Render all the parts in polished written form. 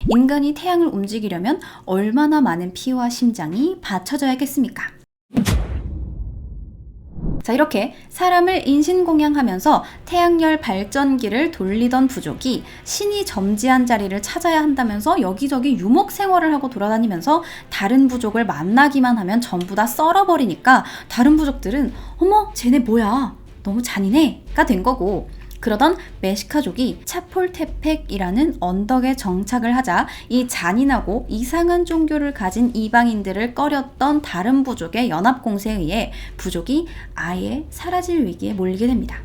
인간이 태양을 움직이려면 얼마나 많은 피와 심장이 받쳐져야겠습니까? 자, 이렇게 사람을 인신공양하면서 태양열 발전기를 돌리던 부족이 신이 점지한 자리를 찾아야 한다면서 여기저기 유목 생활을 하고 돌아다니면서 다른 부족을 만나기만 하면 전부 다 썰어버리니까 다른 부족들은 어머 쟤네 뭐야 너무 잔인해가 된 거고, 그러던 메시카족이 차폴테펙이라는 언덕에 정착을 하자 이 잔인하고 이상한 종교를 가진 이방인들을 꺼렸던 다른 부족의 연합공세에 의해 부족이 아예 사라질 위기에 몰리게 됩니다.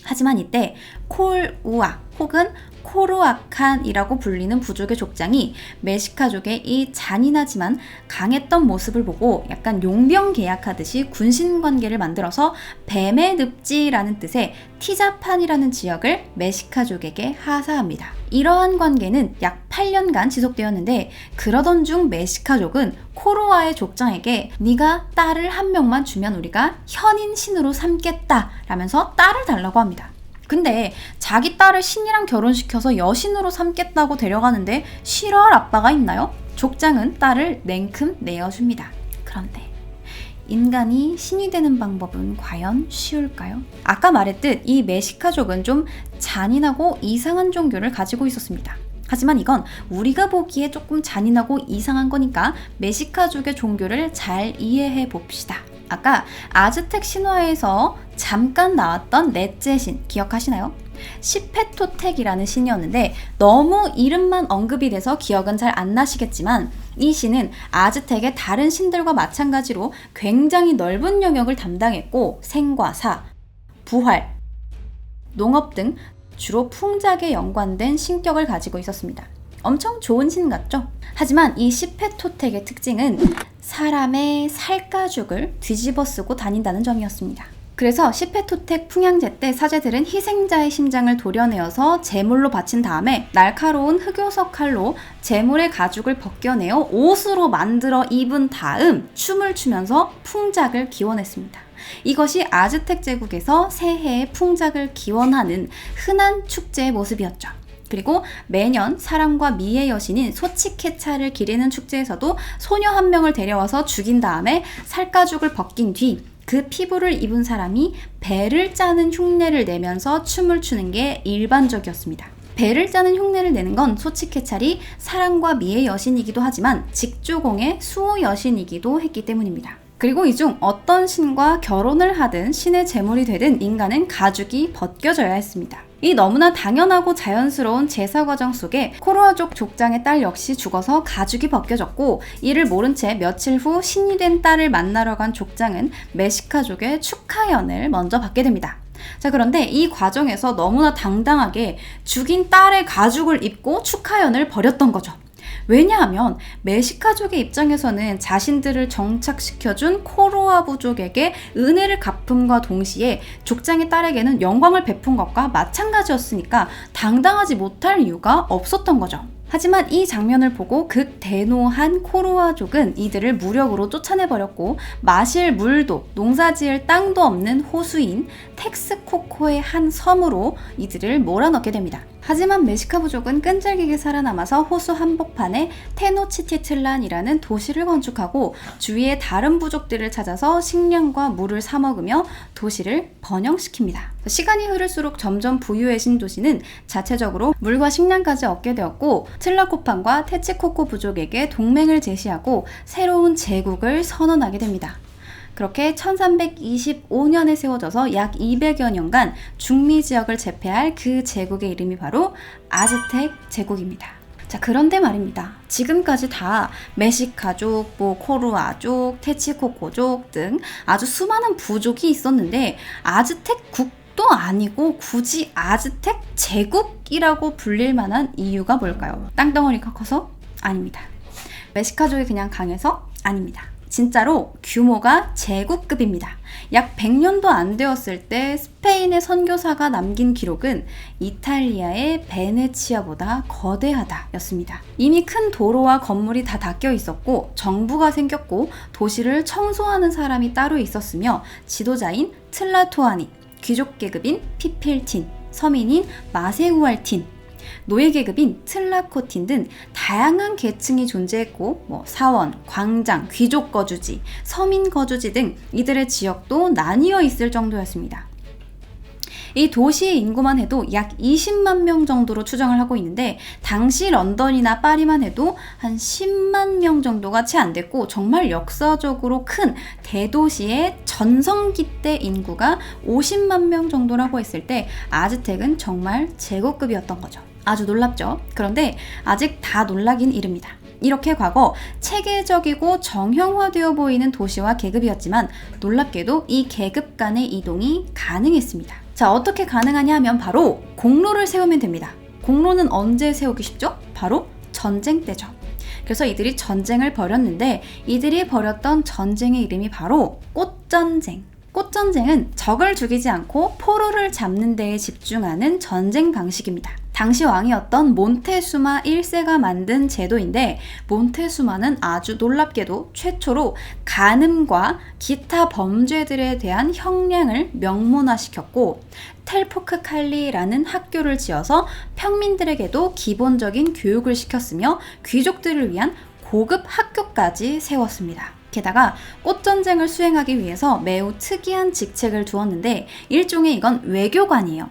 하지만 이때 콜우악 혹은 코르아칸이라고 불리는 부족의 족장이 메시카족의 이 잔인하지만 강했던 모습을 보고 약간 용병 계약하듯이 군신관계를 만들어서 뱀의 늪지라는 뜻의 티자판이라는 지역을 메시카족에게 하사합니다. 이러한 관계는 약 8년간 지속되었는데, 그러던 중 메시카족은 코르아의 족장에게 네가 딸을 한 명만 주면 우리가 현인 신으로 삼겠다 라면서 딸을 달라고 합니다. 근데 자기 딸을 신이랑 결혼시켜서 여신으로 삼겠다고 데려가는데 싫어할 아빠가 있나요? 족장은 딸을 냉큼 내어줍니다. 그런데 인간이 신이 되는 방법은 과연 쉬울까요? 아까 말했듯 이 메시카족은 좀 잔인하고 이상한 종교를 가지고 있었습니다. 하지만 이건 우리가 보기에 조금 잔인하고 이상한 거니까 메시카족의 종교를 잘 이해해 봅시다. 아까 아즈텍 신화에서 잠깐 나왔던 넷째 신 기억하시나요? 시페토텍이라는 신이었는데 너무 이름만 언급이 돼서 기억은 잘 안 나시겠지만 이 신은 아즈텍의 다른 신들과 마찬가지로 굉장히 넓은 영역을 담당했고 생과 사, 부활, 농업 등 주로 풍작에 연관된 신격을 가지고 있었습니다. 엄청 좋은 신 같죠? 하지만 이 시페토텍의 특징은 사람의 살가죽을 뒤집어 쓰고 다닌다는 점이었습니다. 그래서 시페토텍 풍향제 때 사제들은 희생자의 심장을 도려내어서 제물로 바친 다음에 날카로운 흑요석 칼로 제물의 가죽을 벗겨내어 옷으로 만들어 입은 다음 춤을 추면서 풍작을 기원했습니다. 이것이 아즈텍 제국에서 새해의 풍작을 기원하는 흔한 축제의 모습이었죠. 그리고 매년 사랑과 미의 여신인 소치케차를 기리는 축제에서도 소녀 한 명을 데려와서 죽인 다음에 살가죽을 벗긴 뒤 그 피부를 입은 사람이 배를 짜는 흉내를 내면서 춤을 추는 게 일반적이었습니다. 배를 짜는 흉내를 내는 건 소치케찰이 사랑과 미의 여신이기도 하지만 직조공의 수호 여신이기도 했기 때문입니다. 그리고 이 중 어떤 신과 결혼을 하든 신의 제물이 되든 인간은 가죽이 벗겨져야 했습니다. 이 너무나 당연하고 자연스러운 제사 과정 속에 코르아족 족장의 딸 역시 죽어서 가죽이 벗겨졌고, 이를 모른 채 며칠 후 신이 된 딸을 만나러 간 족장은 메시카족의 축하연을 먼저 받게 됩니다. 자, 그런데 이 과정에서 너무나 당당하게 죽인 딸의 가죽을 입고 축하연을 벌였던 거죠. 왜냐하면 메시카족의 입장에서는 자신들을 정착시켜준 코르아 부족에게 은혜를 갚음과 동시에 족장의 딸에게는 영광을 베푼 것과 마찬가지였으니까 당당하지 못할 이유가 없었던 거죠. 하지만 이 장면을 보고 극대노한 코르아족은 이들을 무력으로 쫓아내버렸고, 마실 물도 농사지을 땅도 없는 호수인 텍스코코의 한 섬으로 이들을 몰아넣게 됩니다. 하지만 메시카 부족은 끈질기게 살아남아서 호수 한복판에 테노치티틀란이라는 도시를 건축하고 주위의 다른 부족들을 찾아서 식량과 물을 사먹으며 도시를 번영시킵니다. 시간이 흐를수록 점점 부유해진 도시는 자체적으로 물과 식량까지 얻게 되었고, 틀라코판과 테치코코 부족에게 동맹을 제시하고 새로운 제국을 선언하게 됩니다. 그렇게 1325년에 세워져서 약 200여 년간 중미 지역을 제패할 그 제국의 이름이 바로 아즈텍 제국입니다. 자, 그런데 말입니다. 지금까지 다 메시카족, 코르아족, 테치코코족 등 아주 수많은 부족이 있었는데 아즈텍 국도 아니고 굳이 아즈텍 제국이라고 불릴 만한 이유가 뭘까요? 땅덩어리가 커서? 아닙니다. 메시카족이 그냥 강해서? 아닙니다. 진짜로 규모가 제국급입니다. 약 100년도 안 되었을 때 스페인의 선교사가 남긴 기록은 이탈리아의 베네치아보다 거대하다 였습니다. 이미 큰 도로와 건물이 다 닦여 있었고 정부가 생겼고 도시를 청소하는 사람이 따로 있었으며 지도자인 틀라토아니, 귀족 계급인 피필틴, 서민인 마세우알틴, 노예 계급인 틀라코틴 등 다양한 계층이 존재했고 사원, 광장, 귀족 거주지, 서민 거주지 등 이들의 지역도 나뉘어 있을 정도였습니다. 이 도시의 인구만 해도 약 20만 명 정도로 추정을 하고 있는데 당시 런던이나 파리만 해도 한 10만 명 정도가 채 안 됐고 정말 역사적으로 큰 대도시의 전성기 때 인구가 50만 명 정도라고 했을 때 아즈텍은 정말 제국급이었던 거죠. 아주 놀랍죠? 그런데 아직 다 놀라긴 이릅니다. 이렇게 과거 체계적이고 정형화되어 보이는 도시와 계급이었지만 놀랍게도 이 계급 간의 이동이 가능했습니다. 자, 어떻게 가능하냐 하면 바로 공로를 세우면 됩니다. 공로는 언제 세우기 쉽죠? 바로 전쟁 때죠. 그래서 이들이 전쟁을 벌였는데 이들이 벌였던 전쟁의 이름이 바로 꽃전쟁. 꽃전쟁은 적을 죽이지 않고 포로를 잡는 데에 집중하는 전쟁 방식입니다. 당시 왕이었던 몬테수마 1세가 만든 제도인데 몬테수마는 아주 놀랍게도 최초로 간음과 기타 범죄들에 대한 형량을 명문화시켰고 텔포크칼리라는 학교를 지어서 평민들에게도 기본적인 교육을 시켰으며 귀족들을 위한 고급 학교까지 세웠습니다. 게다가 꽃전쟁을 수행하기 위해서 매우 특이한 직책을 두었는데 일종의 이건 외교관이에요.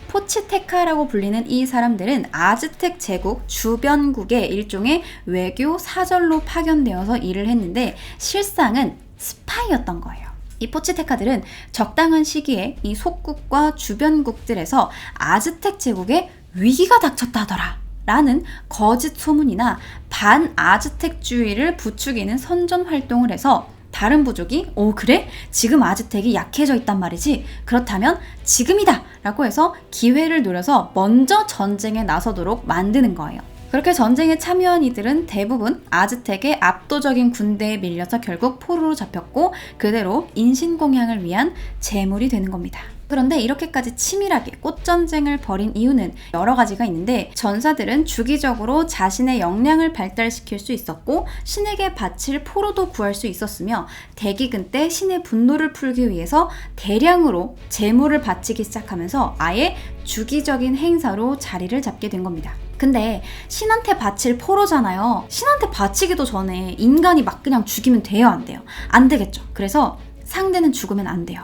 포치테카라고 불리는 이 사람들은 아즈텍 제국 주변국의 일종의 외교 사절로 파견되어서 일을 했는데 실상은 스파이였던 거예요. 이 포치테카들은 적당한 시기에 이 속국과 주변국들에서 아즈텍 제국에 위기가 닥쳤다 하더라 라는 거짓 소문이나 반아즈텍주의를 부추기는 선전 활동을 해서 다른 부족이 그래? 지금 아즈텍이 약해져 있단 말이지? 그렇다면 지금이다! 라고 해서 기회를 노려서 먼저 전쟁에 나서도록 만드는 거예요. 그렇게 전쟁에 참여한 이들은 대부분 아즈텍의 압도적인 군대에 밀려서 결국 포로로 잡혔고 그대로 인신공양을 위한 제물이 되는 겁니다. 그런데 이렇게까지 치밀하게 꽃전쟁을 벌인 이유는 여러 가지가 있는데 전사들은 주기적으로 자신의 역량을 발달시킬 수 있었고 신에게 바칠 포로도 구할 수 있었으며 대기근 때 신의 분노를 풀기 위해서 대량으로 제물을 바치기 시작하면서 아예 주기적인 행사로 자리를 잡게 된 겁니다. 근데 신한테 바칠 포로잖아요. 신한테 바치기도 전에 인간이 막 그냥 죽이면 돼요, 안 돼요? 안 되겠죠. 그래서 상대는 죽으면 안 돼요.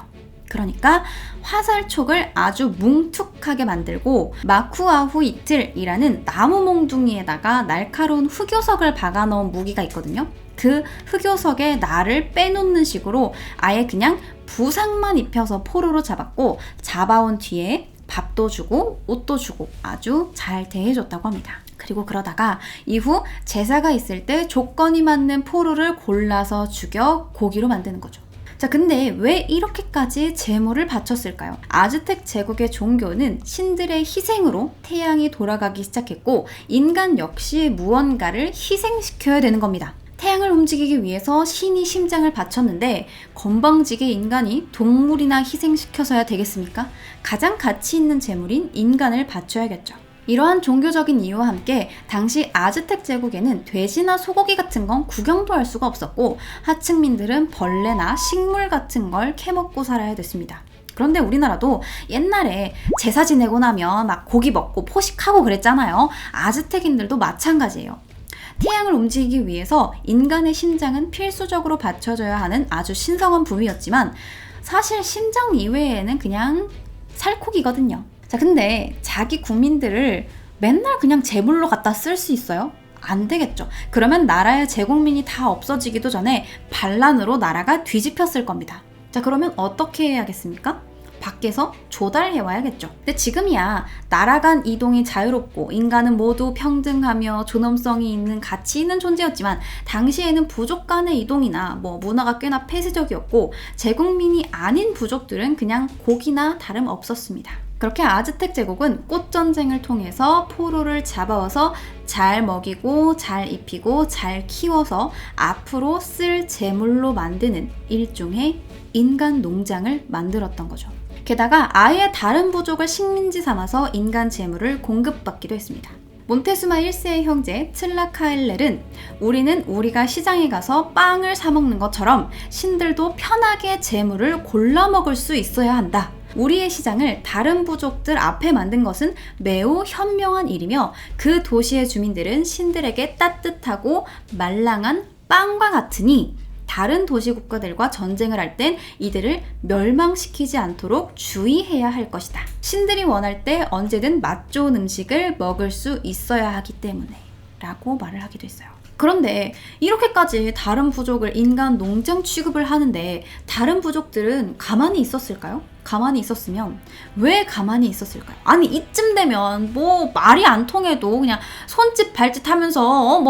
그러니까 화살촉을 아주 뭉툭하게 만들고 마쿠아후 이틀이라는 나무 몽둥이에다가 날카로운 흑요석을 박아 넣은 무기가 있거든요. 그 흑요석에 날을 빼놓는 식으로 아예 그냥 부상만 입혀서 포로로 잡았고 잡아온 뒤에 밥도 주고 옷도 주고 아주 잘 대해줬다고 합니다. 그리고 그러다가 이후 제사가 있을 때 조건이 맞는 포로를 골라서 죽여 고기로 만드는 거죠. 자, 근데 왜 이렇게까지 제물을 바쳤을까요? 아즈텍 제국의 종교는 신들의 희생으로 태양이 돌아가기 시작했고 인간 역시 무언가를 희생시켜야 되는 겁니다. 태양을 움직이기 위해서 신이 심장을 바쳤는데 건방지게 인간이 동물이나 희생시켜서야 되겠습니까? 가장 가치 있는 제물인 인간을 바쳐야겠죠. 이러한 종교적인 이유와 함께 당시 아즈텍 제국에는 돼지나 소고기 같은 건 구경도 할 수가 없었고 하층민들은 벌레나 식물 같은 걸 캐먹고 살아야 됐습니다. 그런데 우리나라도 옛날에 제사 지내고 나면 막 고기 먹고 포식하고 그랬잖아요. 아즈텍인들도 마찬가지예요. 태양을 움직이기 위해서 인간의 심장은 필수적으로 받쳐줘야 하는 아주 신성한 부위였지만 사실 심장 이외에는 그냥 살코기거든요. 자, 근데 자기 국민들을 맨날 그냥 제물로 갖다 쓸 수 있어요? 안 되겠죠. 그러면 나라의 제국민이 다 없어지기도 전에 반란으로 나라가 뒤집혔을 겁니다. 자, 그러면 어떻게 해야겠습니까? 밖에서 조달해와야겠죠. 근데 지금이야 나라 간 이동이 자유롭고 인간은 모두 평등하며 존엄성이 있는 가치 있는 존재였지만 당시에는 부족 간의 이동이나 문화가 꽤나 폐쇄적이었고 제국민이 아닌 부족들은 그냥 고기나 다름 없었습니다. 그렇게 아즈텍 제국은 꽃전쟁을 통해서 포로를 잡아와서 잘 먹이고 잘 입히고 잘 키워서 앞으로 쓸 제물로 만드는 일종의 인간 농장을 만들었던 거죠. 게다가 아예 다른 부족을 식민지 삼아서 인간 제물을 공급받기도 했습니다. 몬테수마 1세의 형제 츠라카엘렐은 우리는 우리가 시장에 가서 빵을 사 먹는 것처럼 신들도 편하게 제물을 골라 먹을 수 있어야 한다 우리의 시장을 다른 부족들 앞에 만든 것은 매우 현명한 일이며 그 도시의 주민들은 신들에게 따뜻하고 말랑한 빵과 같으니 다른 도시 국가들과 전쟁을 할 땐 이들을 멸망시키지 않도록 주의해야 할 것이다. 신들이 원할 때 언제든 맛 좋은 음식을 먹을 수 있어야 하기 때문에 라고 말을 하기도 했어요. 그런데 이렇게까지 다른 부족을 인간 농장 취급을 하는데 다른 부족들은 가만히 있었을까요? 가만히 있었으면 왜 가만히 있었을까요? 아니 이쯤 되면 뭐 말이 안 통해도 그냥 손짓 발짓 하면서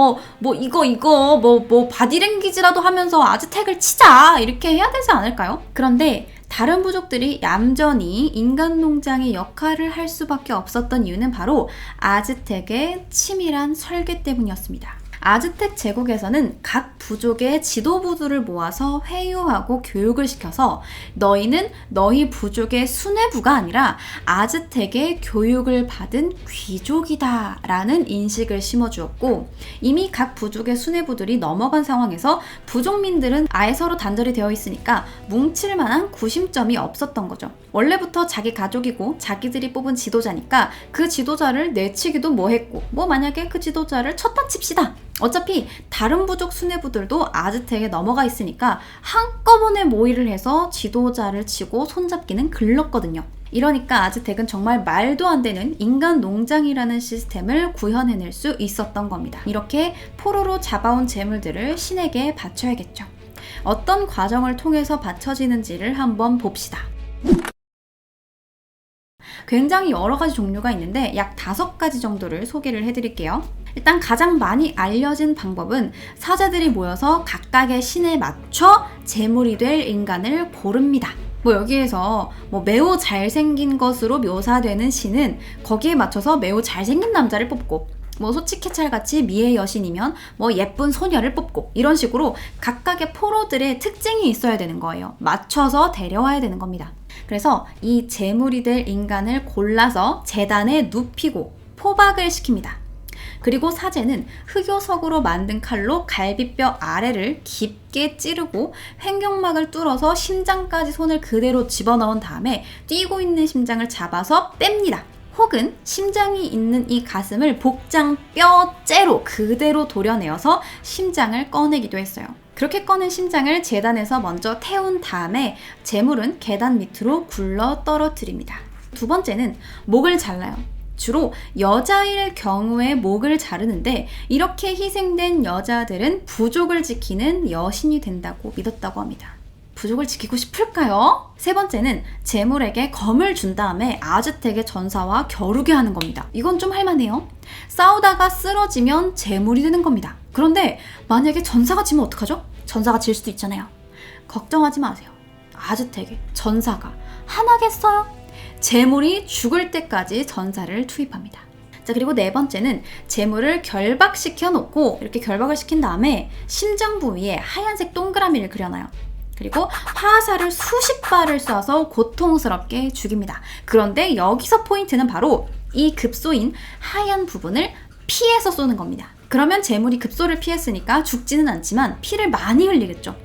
이거 바디랭귀지라도 하면서 아즈텍을 치자 이렇게 해야 되지 않을까요? 그런데 다른 부족들이 얌전히 인간 농장의 역할을 할 수밖에 없었던 이유는 바로 아즈텍의 치밀한 설계 때문이었습니다. 아즈텍 제국에서는 각 부족의 지도부들을 모아서 회유하고 교육을 시켜서 너희는 너희 부족의 수뇌부가 아니라 아즈텍의 교육을 받은 귀족이다 라는 인식을 심어주었고 이미 각 부족의 수뇌부들이 넘어간 상황에서 부족민들은 아예 서로 단절이 되어 있으니까 뭉칠 만한 구심점이 없었던 거죠. 원래부터 자기 가족이고 자기들이 뽑은 지도자니까 그 지도자를 내치기도 뭐했고 만약에 그 지도자를 쳤다 칩시다. 어차피 다른 부족 수뇌부들도 아즈텍에 넘어가 있으니까 한꺼번에 모의를 해서 지도자를 치고 손잡기는 글렀거든요. 이러니까 아즈텍은 정말 말도 안 되는 인간 농장이라는 시스템을 구현해낼 수 있었던 겁니다. 이렇게 포로로 잡아온 재물들을 신에게 바쳐야겠죠. 어떤 과정을 통해서 바쳐지는지를 한번 봅시다. 굉장히 여러 가지 종류가 있는데 약 5가지 정도를 소개를 해드릴게요. 일단 가장 많이 알려진 방법은 사제들이 모여서 각각의 신에 맞춰 제물이 될 인간을 고릅니다. 여기에서 매우 잘생긴 것으로 묘사되는 신은 거기에 맞춰서 매우 잘생긴 남자를 뽑고 소치케찰같이 미의 여신이면 예쁜 소녀를 뽑고 이런 식으로 각각의 포로들의 특징이 있어야 되는 거예요. 맞춰서 데려와야 되는 겁니다. 그래서 이 제물이 될 인간을 골라서 제단에 눕히고 포박을 시킵니다. 그리고 사제는 흑요석으로 만든 칼로 갈비뼈 아래를 깊게 찌르고 횡격막을 뚫어서 심장까지 손을 그대로 집어넣은 다음에 뛰고 있는 심장을 잡아서 뺍니다. 혹은 심장이 있는 이 가슴을 복장 뼈째로 그대로 도려내어서 심장을 꺼내기도 했어요. 그렇게 꺼낸 심장을 제단에서 먼저 태운 다음에 제물은 계단 밑으로 굴러 떨어뜨립니다. 2번째는 목을 잘라요. 주로 여자일 경우에 목을 자르는데 이렇게 희생된 여자들은 부족을 지키는 여신이 된다고 믿었다고 합니다. 부족을 지키고 싶을까요? 3번째는 제물에게 검을 준 다음에 아즈텍의 전사와 겨루게 하는 겁니다. 이건 좀 할만해요. 싸우다가 쓰러지면 제물이 되는 겁니다. 그런데 만약에 전사가 지면 어떡하죠? 전사가 질 수도 있잖아요. 걱정하지 마세요. 아즈텍의 전사가 하나겠어요? 제물이 죽을 때까지 전사를 투입합니다. 자, 그리고 4번째는 제물을 결박시켜 놓고 이렇게 결박을 시킨 다음에 심장 부위에 하얀색 동그라미를 그려놔요. 그리고 화살을 수십 발을 쏴서 고통스럽게 죽입니다. 그런데 여기서 포인트는 바로 이 급소인 하얀 부분을 피해서 쏘는 겁니다. 그러면 제물이 급소를 피했으니까 죽지는 않지만 피를 많이 흘리겠죠.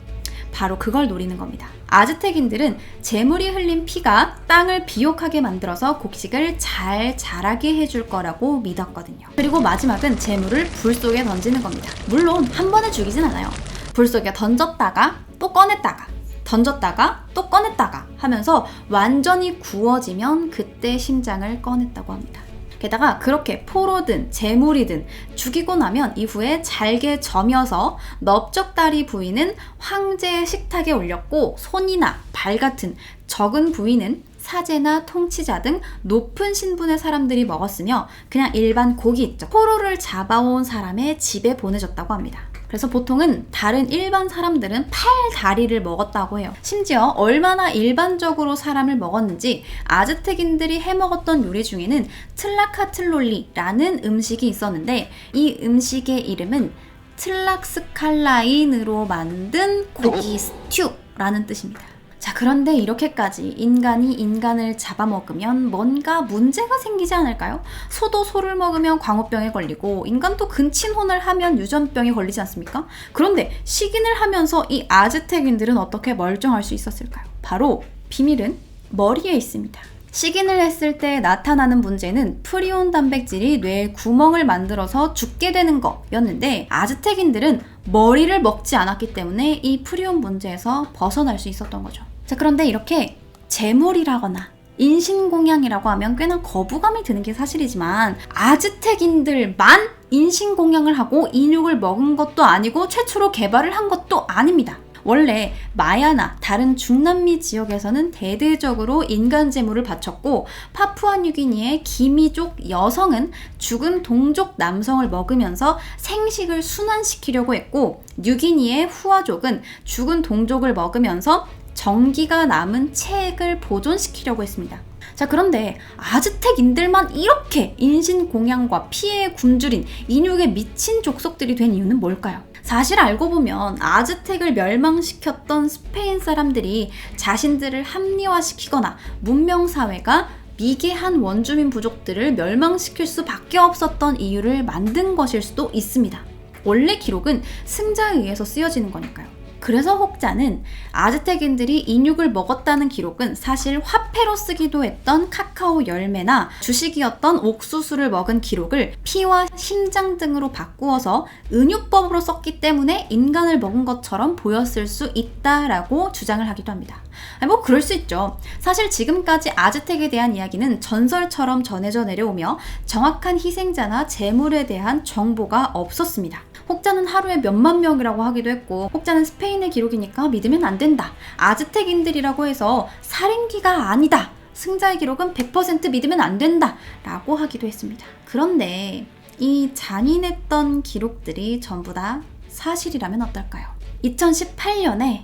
바로 그걸 노리는 겁니다. 아즈텍인들은 제물이 흘린 피가 땅을 비옥하게 만들어서 곡식을 잘 자라게 해줄 거라고 믿었거든요. 그리고 마지막은 제물을 불 속에 던지는 겁니다. 물론 한 번에 죽이진 않아요. 불 속에 던졌다가 또 꺼냈다가 던졌다가 또 꺼냈다가 하면서 완전히 구워지면 그때 심장을 꺼냈다고 합니다. 게다가 그렇게 포로든 제물이든 죽이고 나면 이후에 잘게 저며서 넓적다리 부위는 황제의 식탁에 올렸고 손이나 발 같은 적은 부위는 사제나 통치자 등 높은 신분의 사람들이 먹었으며 그냥 일반 고기 있죠. 포로를 잡아온 사람의 집에 보내줬다고 합니다. 그래서 보통은 다른 일반 사람들은 팔, 다리를 먹었다고 해요. 심지어 얼마나 일반적으로 사람을 먹었는지 아즈텍인들이 해먹었던 요리 중에는 틀라카틀롤리라는 음식이 있었는데 이 음식의 이름은 틀락스칼라인으로 만든 고기 스튜라는 뜻입니다. 자, 그런데 이렇게까지 인간이 인간을 잡아먹으면 뭔가 문제가 생기지 않을까요? 소도 소를 먹으면 광우병에 걸리고 인간도 근친혼을 하면 유전병에 걸리지 않습니까? 그런데 식인을 하면서 이 아즈텍인들은 어떻게 멀쩡할 수 있었을까요? 바로 비밀은 머리에 있습니다. 식인을 했을 때 나타나는 문제는 프리온 단백질이 뇌에 구멍을 만들어서 죽게 되는 거였는데 아즈텍인들은 머리를 먹지 않았기 때문에 이 프리온 문제에서 벗어날 수 있었던 거죠. 자, 그런데 이렇게 재물이라거나 인신공양이라고 하면 꽤나 거부감이 드는 게 사실이지만 아즈텍인들만 인신공양을 하고 인육을 먹은 것도 아니고 최초로 개발을 한 것도 아닙니다. 원래 마야나 다른 중남미 지역에서는 대대적으로 인간 제물을 바쳤고 파푸아뉴기니의 기미족 여성은 죽은 동족 남성을 먹으면서 생식을 순환시키려고 했고 뉴기니의 후아족은 죽은 동족을 먹으면서 정기가 남은 체액을 보존시키려고 했습니다. 자, 그런데 아즈텍인들만 이렇게 인신공양과 피해에 굶주린 인육에 미친 족속들이 된 이유는 뭘까요? 사실 알고 보면 아즈텍을 멸망시켰던 스페인 사람들이 자신들을 합리화시키거나 문명사회가 미개한 원주민 부족들을 멸망시킬 수밖에 없었던 이유를 만든 것일 수도 있습니다. 원래 기록은 승자에 의해서 쓰여지는 거니까요. 그래서 혹자는 아즈텍인들이 인육을 먹었다는 기록은 사실 화폐로 쓰기도 했던 카카오 열매나 주식이었던 옥수수를 먹은 기록을 피와 심장 등으로 바꾸어서 은유법으로 썼기 때문에 인간을 먹은 것처럼 보였을 수 있다라고 주장을 하기도 합니다. 뭐 그럴 수 있죠. 사실 지금까지 아즈텍에 대한 이야기는 전설처럼 전해져 내려오며 정확한 희생자나 재물에 대한 정보가 없었습니다. 혹자는 하루에 몇만 명이라고 하기도 했고 혹자는 스페인의 기록이니까 믿으면 안 된다. 아즈텍인들이라고 해서 살인귀가 아니다. 승자의 기록은 100% 믿으면 안 된다. 라고 하기도 했습니다. 그런데 이 잔인했던 기록들이 전부 다 사실이라면 어떨까요? 2018년에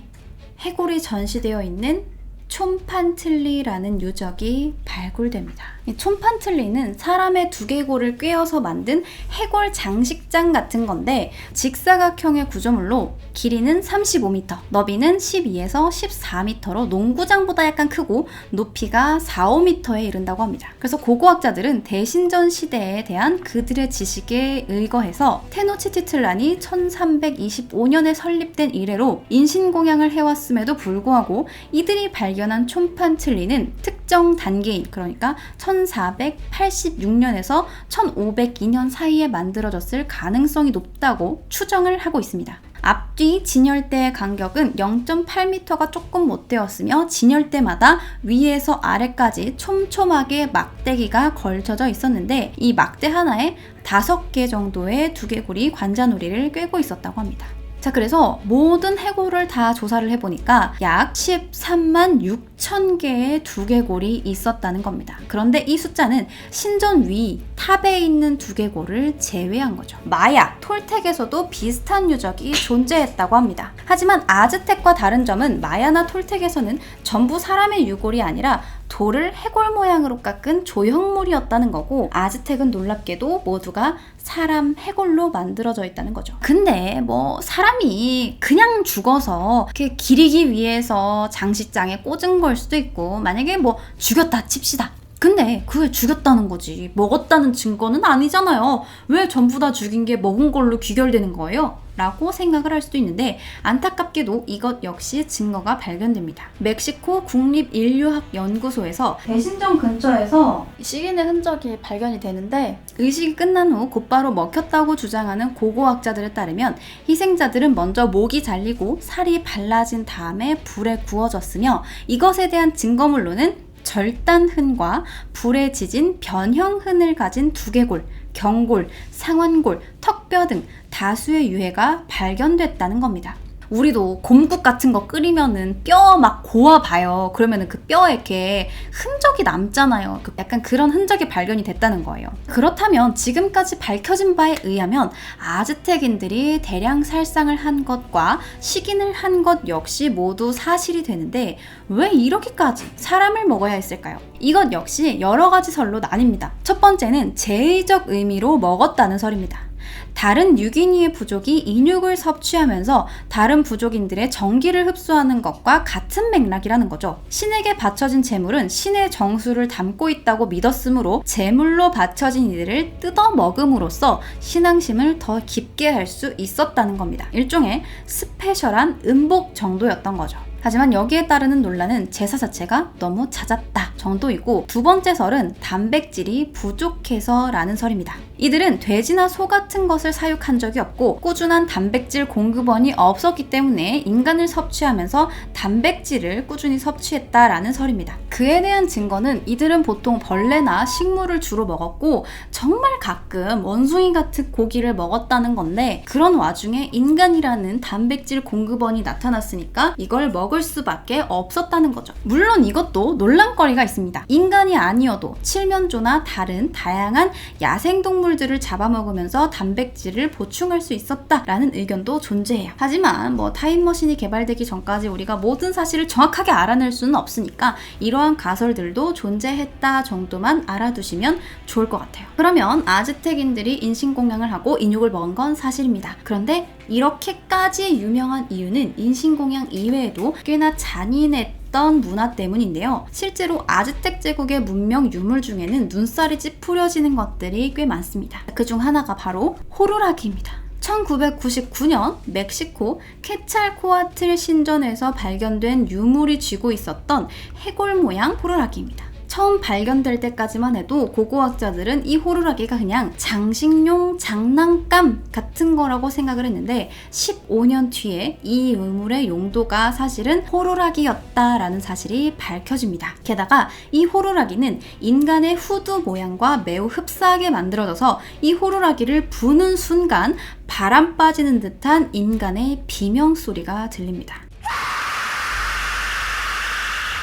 해골이 전시되어 있는 촌판틀리라는 유적이 발굴됩니다. 이 촌판틀리는 사람의 두개골을 꿰어서 만든 해골 장식장 같은 건데 직사각형의 구조물로 길이는 35m, 너비는 12에서 14m로 농구장보다 약간 크고 높이가 4, 5m에 이른다고 합니다. 그래서 고고학자들은 대신전 시대에 대한 그들의 지식에 의거해서 테노치티틀란이 1325년에 설립된 이래로 인신공양을 해왔음에도 불구하고 이들이 발견한 촌판틀리는 특정 단계인, 그러니까 1486년에서 1502년 사이에 만들어졌을 가능성이 높다고 추정을 하고 있습니다. 앞뒤 진열대의 간격은 0.8m가 조금 못 되었으며 진열대마다 위에서 아래까지 촘촘하게 막대기가 걸쳐져 있었는데 이 막대 하나에 5개 정도의 두개골이 관자놀이를 꿰고 있었다고 합니다. 자, 그래서 모든 해골을 다 조사를 해보니까 약 13만 6천 개의 두개골이 있었다는 겁니다. 그런데 이 숫자는 신전 위 탑에 있는 두개골을 제외한 거죠. 마야, 톨텍에서도 비슷한 유적이 존재했다고 합니다. 하지만 아즈텍과 다른 점은 마야나 톨텍에서는 전부 사람의 유골이 아니라 돌을 해골 모양으로 깎은 조형물이었다는 거고 아즈텍은 놀랍게도 모두가 사람 해골로 만들어져 있다는 거죠. 근데 뭐 사람이 그냥 죽어서 이렇게 기리기 위해서 장식장에 꽂은 걸 수도 있고 만약에 뭐 죽였다 칩시다. 근데 그게 죽였다는 거지 먹었다는 증거는 아니잖아요. 왜 전부 다 죽인 게 먹은 걸로 귀결되는 거예요? 라고 생각을 할 수도 있는데 안타깝게도 이것 역시 증거가 발견됩니다. 멕시코 국립인류학연구소에서 대신전 근처에서 식인의 흔적이 발견이 되는데 의식이 끝난 후 곧바로 먹혔다고 주장하는 고고학자들에 따르면 희생자들은 먼저 목이 잘리고 살이 발라진 다음에 불에 구워졌으며 이것에 대한 증거물로는 절단흔과 불에 지진 변형흔을 가진 두개골, 경골, 상완골, 턱뼈 등 다수의 유해가 발견됐다는 겁니다. 우리도 곰국 같은 거 끓이면은 뼈 막 고아봐요. 그러면은 그 뼈에 이렇게 흔적이 남잖아요. 약간 그런 흔적이 발견이 됐다는 거예요. 그렇다면 지금까지 밝혀진 바에 의하면 아즈텍인들이 대량 살상을 한 것과 식인을 한 것 역시 모두 사실이 되는데 왜 이렇게까지 사람을 먹어야 했을까요? 이것 역시 여러 가지 설로 나뉩니다. 첫 번째는 제의적 의미로 먹었다는 설입니다. 다른 뉴기니의 부족이 인육을 섭취하면서 다른 부족인들의 정기를 흡수하는 것과 같은 맥락이라는 거죠. 신에게 바쳐진 제물은 신의 정수를 담고 있다고 믿었으므로 제물로 바쳐진 이들을 뜯어 먹음으로써 신앙심을 더 깊게 할 수 있었다는 겁니다. 일종의 스페셜한 음복 정도였던 거죠. 하지만 여기에 따르는 논란은 제사 자체가 너무 잦았다 정도이고, 두 번째 설은 단백질이 부족해서 라는 설입니다. 이들은 돼지나 소 같은 것을 사육한 적이 없고 꾸준한 단백질 공급원이 없었기 때문에 인간을 섭취하면서 단백질을 꾸준히 섭취했다라는 설입니다. 그에 대한 증거는 이들은 보통 벌레나 식물을 주로 먹었고 정말 가끔 원숭이 같은 고기를 먹었다는 건데, 그런 와중에 인간이라는 단백질 공급원이 나타났으니까 이걸 먹을 수밖에 없었다는 거죠. 물론 이것도 논란거리가 있습니다. 인간이 아니어도 칠면조나 다른 다양한 야생동물들을 잡아먹으면서 단백질을 보충할 수 있었다라는 의견도 존재해요. 하지만 타임머신이 개발되기 전까지 우리가 모든 사실을 정확하게 알아낼 수는 없으니까 이러한 가설들도 존재했다 정도만 알아두시면 좋을 것 같아요. 그러면 아즈텍인들이 인신공양을 하고 인육을 먹은 건 사실입니다. 그런데 이렇게까지 유명한 이유는 인신공양 이외에도 꽤나 잔인했던 문화 때문인데요. 실제로 아즈텍 제국의 문명 유물 중에는 눈살이 찌푸려지는 것들이 꽤 많습니다. 그중 하나가 바로 호루라기입니다. 1999년 멕시코 케찰코아틀 신전에서 발견된 유물이 쥐고 있었던 해골 모양 호루라기입니다. 처음 발견될 때까지만 해도 고고학자들은 이 호루라기가 그냥 장식용 장난감 같은 거라고 생각을 했는데, 15년 뒤에 이 유물의 용도가 사실은 호루라기였다라는 사실이 밝혀집니다. 게다가 이 호루라기는 인간의 후두 모양과 매우 흡사하게 만들어져서 이 호루라기를 부는 순간 바람 빠지는 듯한 인간의 비명소리가 들립니다.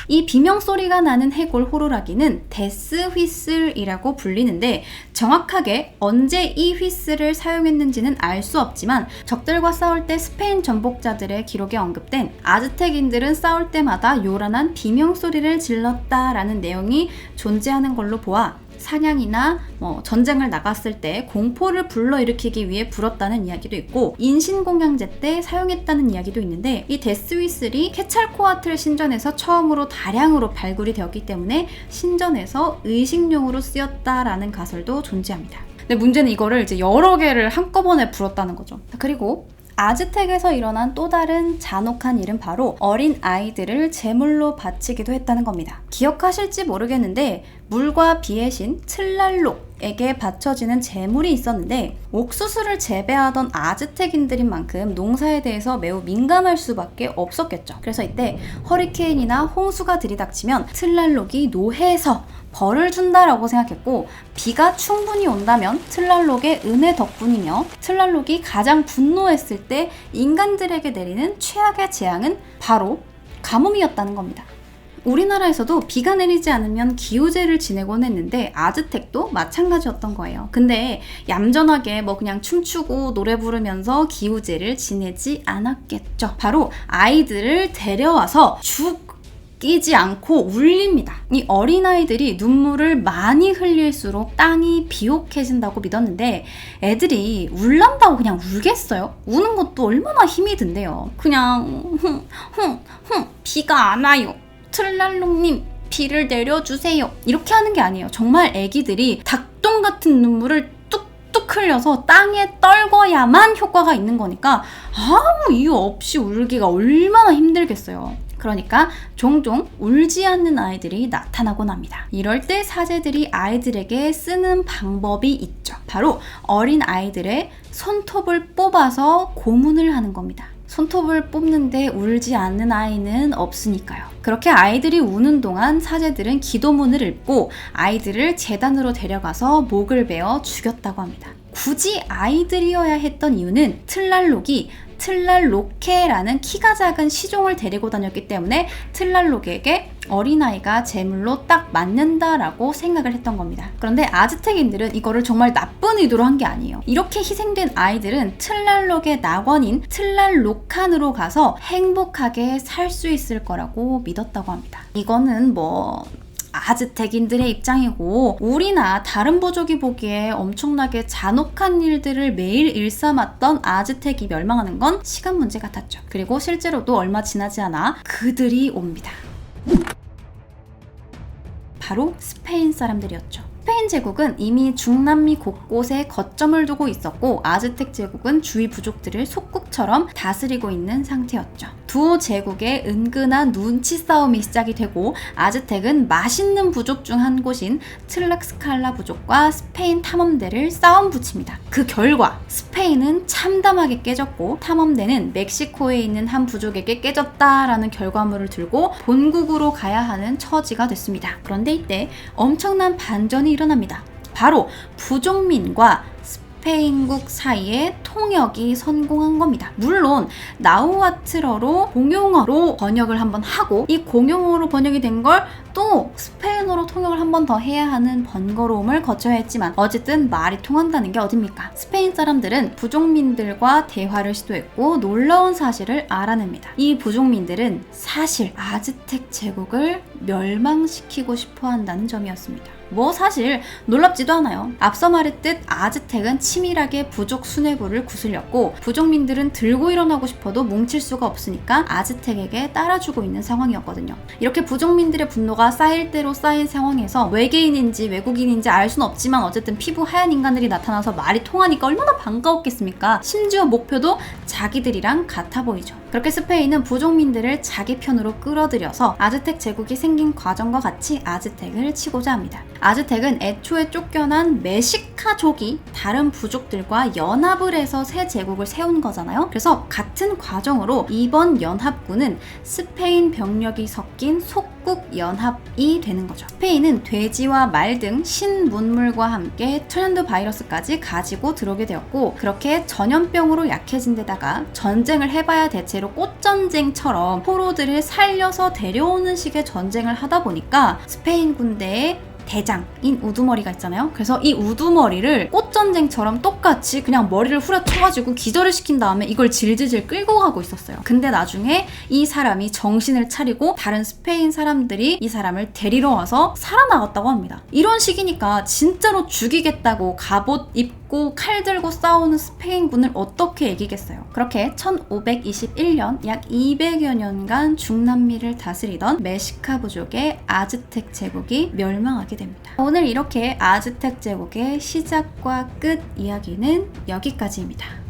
이 비명소리가 나는 해골 호루라기는 데스 휘슬이라고 불리는데, 정확하게 언제 이 휘슬을 사용했는지는 알 수 없지만 적들과 싸울 때 스페인 정복자들의 기록에 언급된 아즈텍인들은 싸울 때마다 요란한 비명소리를 질렀다라는 내용이 존재하는 걸로 보아 사냥이나 전쟁을 나갔을 때 공포를 불러일으키기 위해 불었다는 이야기도 있고, 인신공양제 때 사용했다는 이야기도 있는데, 이 데스 휘슬이 케찰코아틀 신전에서 처음으로 다량으로 발굴이 되었기 때문에 신전에서 의식용으로 쓰였다라는 가설도 존재합니다. 근데 문제는 이거를 이제 여러 개를 한꺼번에 불었다는 거죠. 그리고 아즈텍에서 일어난 또 다른 잔혹한 일은 바로 어린 아이들을 제물로 바치기도 했다는 겁니다. 기억하실지 모르겠는데 물과 비의 신 틀랄록에게 바쳐지는 제물이 있었는데, 옥수수를 재배하던 아즈텍인들인 만큼 농사에 대해서 매우 민감할 수밖에 없었겠죠. 그래서 이때 허리케인이나 홍수가 들이닥치면 틀랄록이 노해에서 벌을 준다라고 생각했고, 비가 충분히 온다면 틀랄록의 은혜 덕분이며, 틀랄록이 가장 분노했을 때 인간들에게 내리는 최악의 재앙은 바로 가뭄이었다는 겁니다. 우리나라에서도 비가 내리지 않으면 기우제를 지내곤 했는데 아즈텍도 마찬가지였던 거예요. 근데 얌전하게 그냥 춤추고 노래 부르면서 기우제를 지내지 않았겠죠. 바로 아이들을 데려와서 끼지 않고 울립니다. 이 어린아이들이 눈물을 많이 흘릴수록 땅이 비옥해진다고 믿었는데, 애들이 울란다고 그냥 울겠어요? 우는 것도 얼마나 힘이 든대요. 그냥 비가 안 와요, 틀랄록님 비를 내려주세요, 이렇게 하는 게 아니에요. 정말 애기들이 닭똥 같은 눈물을 뚝뚝 흘려서 땅에 떨궈야만 효과가 있는 거니까 아무 이유 없이 울기가 얼마나 힘들겠어요. 그러니까 종종 울지 않는 아이들이 나타나곤 합니다. 이럴 때 사제들이 아이들에게 쓰는 방법이 있죠. 바로 어린 아이들의 손톱을 뽑아서 고문을 하는 겁니다. 손톱을 뽑는데 울지 않는 아이는 없으니까요. 그렇게 아이들이 우는 동안 사제들은 기도문을 읽고 아이들을 제단으로 데려가서 목을 베어 죽였다고 합니다. 굳이 아이들이어야 했던 이유는 틀랄록이 틀랄로케라는 키가 작은 시종을 데리고 다녔기 때문에 틀랄록에게 어린아이가 제물로 딱 맞는다라고 생각을 했던 겁니다. 그런데 아즈텍인들은 이거를 정말 나쁜 의도로 한 게 아니에요. 이렇게 희생된 아이들은 틀랄록의 낙원인 틀랄로칸으로 가서 행복하게 살 수 있을 거라고 믿었다고 합니다. 이거는 아즈텍인들의 입장이고, 우리나 다른 부족이 보기에 엄청나게 잔혹한 일들을 매일 일삼았던 아즈텍이 멸망하는 건 시간 문제 같았죠. 그리고 실제로도 얼마 지나지 않아 그들이 옵니다. 바로 스페인 사람들이었죠. 스페인 제국은 이미 중남미 곳곳에 거점을 두고 있었고 아즈텍 제국은 주위 부족들을 속국처럼 다스리고 있는 상태였죠. 두 제국의 은근한 눈치 싸움이 시작이 되고 아즈텍은 맛있는 부족 중 한 곳인 틀렉스칼라 부족과 스페인 탐험대를 싸움 붙입니다. 그 결과 스페인은 참담하게 깨졌고 탐험대는 멕시코에 있는 한 부족에게 깨졌다라는 결과물을 들고 본국으로 가야 하는 처지가 됐습니다. 그런데 이때 엄청난 반전이 일어납니다. 바로 부족민과 스페인국 사이에 통역이 성공한 겁니다. 물론 나우아틀어로 공용어로 번역을 한번 하고 이 공용어로 번역이 된 걸 또 스페인어로 통역을 한 번 더 해야 하는 번거로움을 거쳐야 했지만 어쨌든 말이 통한다는 게 어딥니까? 스페인 사람들은 부족민들과 대화를 시도했고 놀라운 사실을 알아냅니다. 이 부족민들은 사실 아즈텍 제국을 멸망시키고 싶어 한다는 점이었습니다. 뭐 사실 놀랍지도 않아요. 앞서 말했듯 아즈텍은 치밀하게 부족 수뇌부를 구슬렸고 부족민들은 들고 일어나고 싶어도 뭉칠 수가 없으니까 아즈텍에게 따라주고 있는 상황이었거든요. 이렇게 부족민들의 분노가 쌓일 대로 쌓인 상황에서 외계인인지 외국인인지 알 수는 없지만 어쨌든 피부 하얀 인간들이 나타나서 말이 통하니까 얼마나 반가웠겠습니까? 심지어 목표도 자기들이랑 같아 보이죠. 그렇게 스페인은 부족민들을 자기 편으로 끌어들여서 아즈텍 제국이 생긴 과정과 같이 아즈텍을 치고자 합니다. 아즈텍은 애초에 쫓겨난 메시카족이 다른 부족들과 연합을 해서 새 제국을 세운 거잖아요. 그래서 같은 과정으로 이번 연합군은 스페인 병력이 섞인 속국 연합이 되는 거죠. 스페인은 돼지와 말 등 신문물과 함께 천연두 바이러스까지 가지고 들어오게 되었고 그렇게 전염병으로 약해진 데다가 전쟁을 해봐야 대체로 꽃전쟁처럼 포로들을 살려서 데려오는 식의 전쟁을 하다 보니까 스페인 군대의 대장인 우두머리가 있잖아요. 그래서 이 우두머리를 꽃전쟁처럼 똑같이 그냥 머리를 후려쳐가지고 기절을 시킨 다음에 이걸 질질질 끌고 가고 있었어요. 근데 나중에 이 사람이 정신을 차리고 다른 스페인 사람들이 이 사람을 데리러 와서 살아나갔다고 합니다. 이런 식이니까 진짜로 죽이겠다고 갑옷 입고 칼 들고 싸우는 스페인군을 어떻게 이기겠어요. 그렇게 1521년 약 200여 년간 중남미를 다스리던 메시카 부족의 아즈텍 제국이 멸망하게 됩니다. 오늘 이렇게 아즈텍 제국의 시작과 끝 이야기는 여기까지입니다.